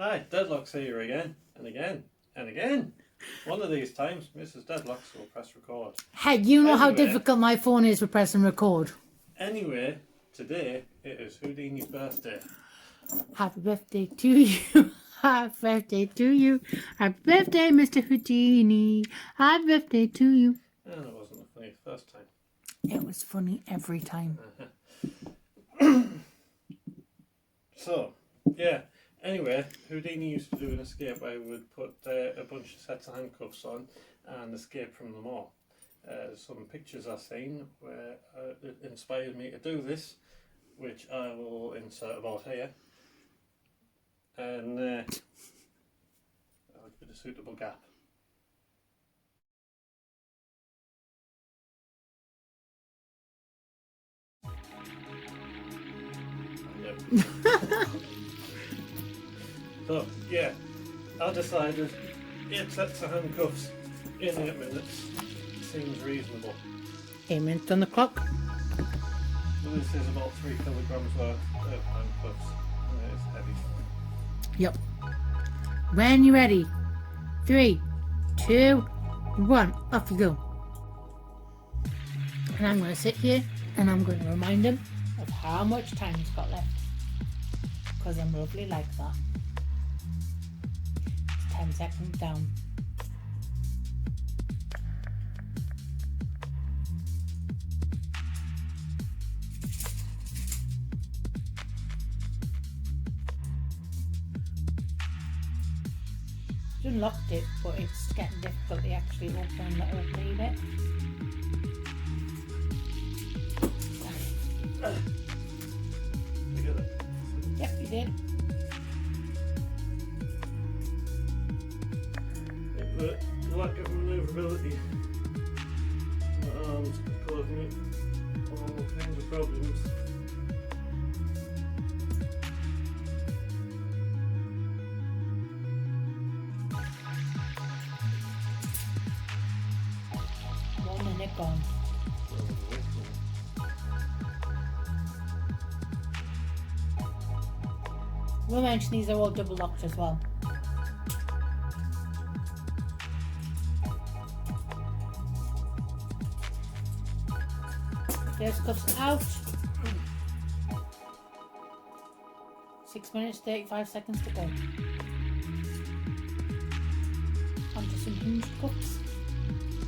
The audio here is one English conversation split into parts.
Hi, Deadlocks here again, and again, and again. One of these times, Mrs. Deadlocks will press record. Hey, you know how difficult my phone is with pressing record. Anyway, today it is Houdini's birthday. Happy birthday to you. Happy birthday to you. Happy birthday, Mr. Houdini. Happy birthday to you. And it wasn't funny the first time. It was funny every time. So, yeah. Anyway, Houdini used to do an escape where he would put a bunch of sets of handcuffs on and escape from them all. Some pictures I've seen where it inspired me to do this, which I will insert about here. And I'll give it a suitable gap. Yep. So, yeah, I decided 8 sets of handcuffs in 8 minutes seems reasonable. 8 minutes on the clock. So this is about 3 kilograms worth of handcuffs, and it's heavy. Yep. When you're ready. 3, 2, 1. Off you go. And I'm going to sit here and I'm going to remind him of how much time he's got left. Because I'm lovely like that. 10 seconds down. It's unlocked it, but it's getting difficult to actually open the opening bit. You get it? Yep, you did. The lack of maneuverability in the arms is causing me all kinds of problems. One minute gone. We'll mention these are all double locked as well. There's cuffs out. 6 minutes, 35 seconds to go. Onto some hinge cuffs.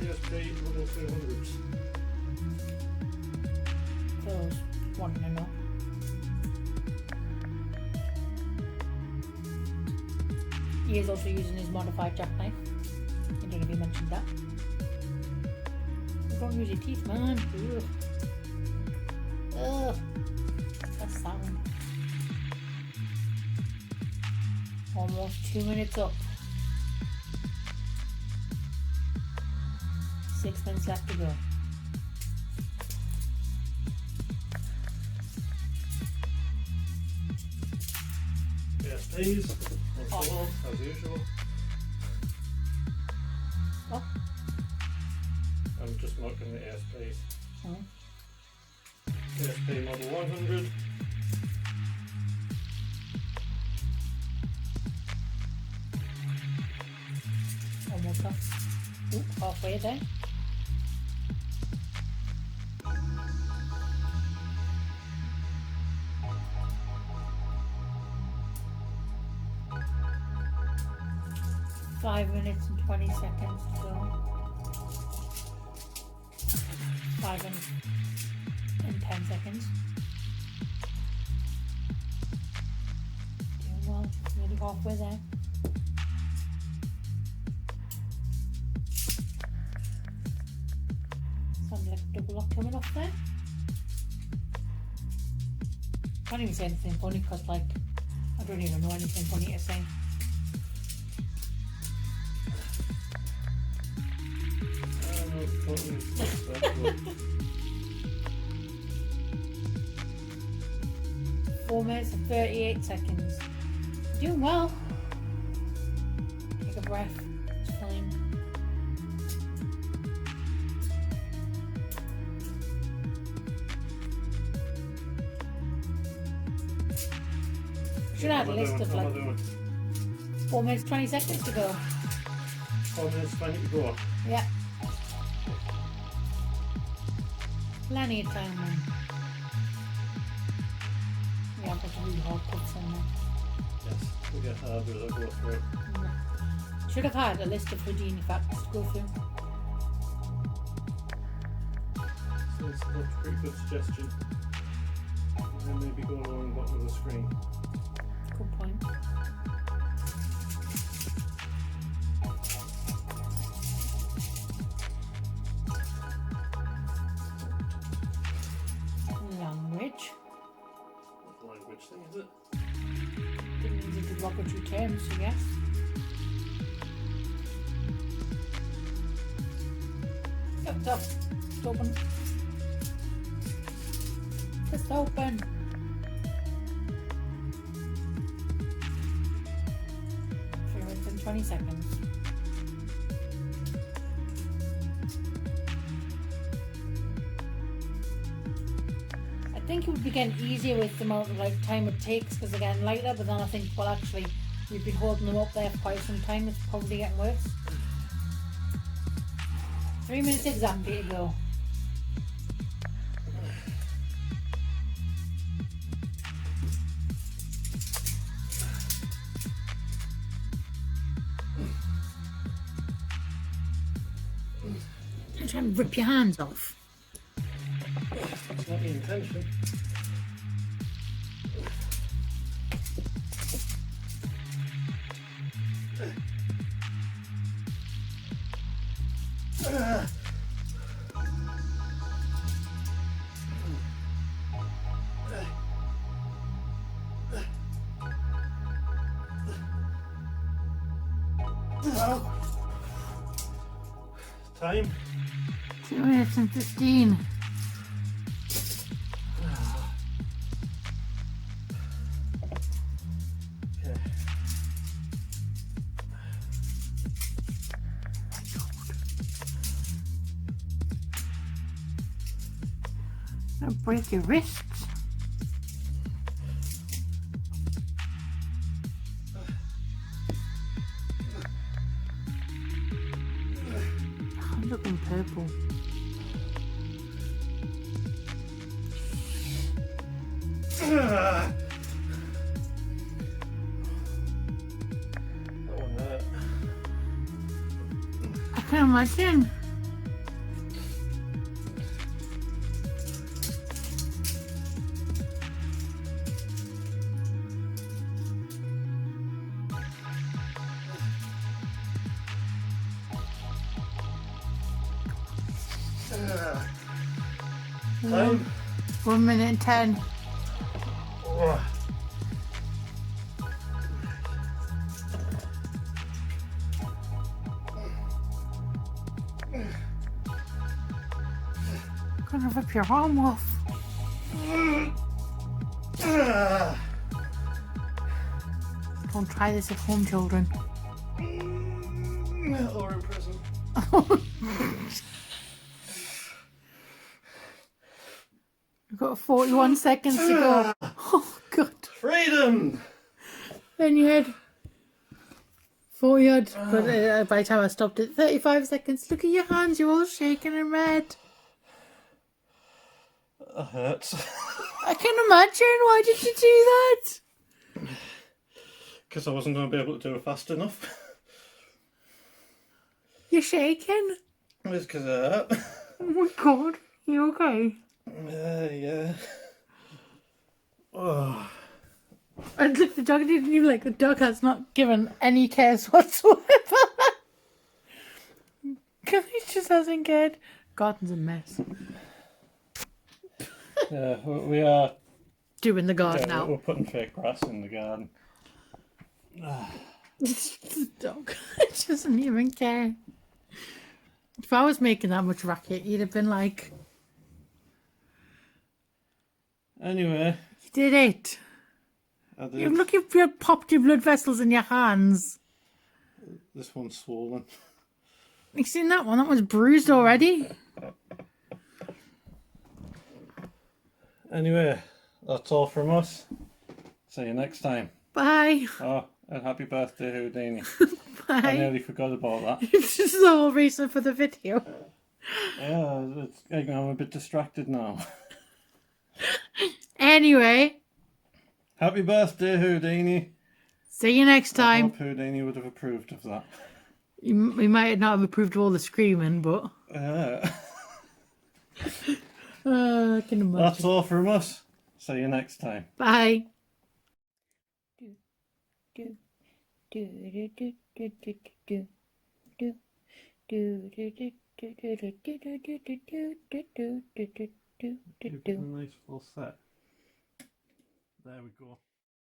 ASP Model 200s. Those wanting to know. He is also using his modified jackknife. I don't know if you mentioned that. Don't use your teeth, man. Ugh. Ugh. That sound. Almost 2 minutes up. 6 minutes left to go. ASPs, as usual. What? I'm just marking the ASPs. Oh. ASP Model 100. Almost up. Ooh, halfway there. Five minutes and 20 seconds to go. 5 minutes and 10 seconds. Doing well, nearly halfway there. Sounds like a double lock coming off there. Can't even say anything funny because, like, I don't even know anything funny to say. Totally 4 minutes and 38 seconds. Doing well. Take a breath. It's fine. Should add a list of like 4 minutes 20 seconds to go. 4 minutes 20 to go. Yeah. Plenty of time then. Yeah, I've got to really hard cuts in there. Yes, we'll get harder as I go through. Should have had a list of Houdini facts to go through. So it's a pretty good suggestion. And then maybe go along the bottom of the screen. Good point. Language. What language thing is it? Didn't use a derogatory term, so yes. Yep, stop. It's open. Just open. For within 20 seconds. I think it would be getting easier with the amount of time it takes because they're getting lighter, but then I think, well, actually, we've been holding them up there for quite some time. It's probably getting worse. 3 minutes exactly to go. You're trying to rip your hands off. That's not the intention. Time. 2 minutes and 15. Okay. Don't break your wrists. I'm looking purple. That one hurt. I can imagine. Time. 1 minute and 10. Oh. Gonna rip your arm off. Don't try this at home, children. Or in prison. You've got 41 seconds to go. Oh, God. Freedom! Then you had 40 odd, but by the time I stopped at 35 seconds, look at your hands, you're all shaking and red. That hurts. I can imagine. Why did you do that? Because I wasn't going to be able to do it fast enough. You're shaking. It's because of that. Oh my God. You okay? Yeah. Oh. And look, the dog didn't even the dog has not given any cares whatsoever. He just hasn't cared. Garden's a mess. Yeah, we are Doing the garden now. We're putting fake grass in the garden. The dog doesn't even care. If I was making that much racket, you'd have been like, Anyway. you did it. I did. You look, you popped your blood vessels in your hands. This one's swollen. You seen that one? That one's bruised already. Anyway, that's all from us. See you next time. Bye. Oh, And happy birthday, Houdini. I Bye. nearly forgot about that. This is the whole reason for the video. Yeah, I'm a bit distracted now. Anyway, Happy birthday, Houdini. see you next I time. hope Houdini would have approved of that. We might not have approved of all the screaming, but I can imagine. That's all from us. See you next time. Bye. Give it a nice full set. There we go.